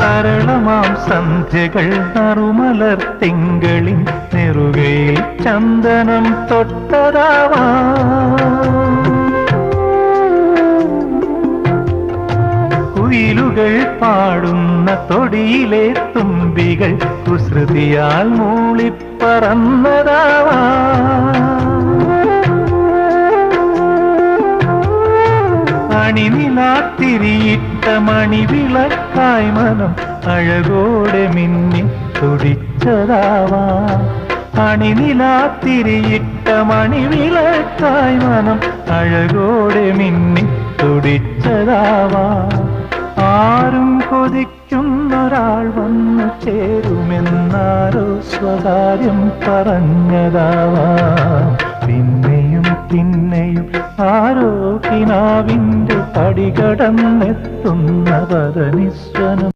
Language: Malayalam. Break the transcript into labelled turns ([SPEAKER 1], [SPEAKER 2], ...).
[SPEAKER 1] സരളമാം സന്ധ്യകൾ നറുമലർ തിങ്കളിൻ നെറുകയിൽ ചന്ദനം തൊട്ടതാവാ കുയിലുകൾ പാടുന്ന തൊടിയിലെ തുമ്പികൾ കുസൃതിയാൽ മൂളിപ്പറന്നതാവാ അണിനിലാത്തിരിയിട്ട മണിവിളക്കായി മനം അഴകോടെ മിന്നി തുടിച്ചതാവാ അണിനിലാത്തിരിയിട്ട മണിവിളക്കായി മനം അഴകോടെ മിന്നി തുടിച്ചതാവാ ആരും കൊതിക്കുന്നൊരാൾ വന്നു ചേരുമെന്നാരോ സ്വകാര്യം പറഞ്ഞതാവാ പിന്നെയും പിന്നെയും ആരോ കിനാവിൻ്റെ പടികടന്നെത്തുന്ന പദനിസ്വനം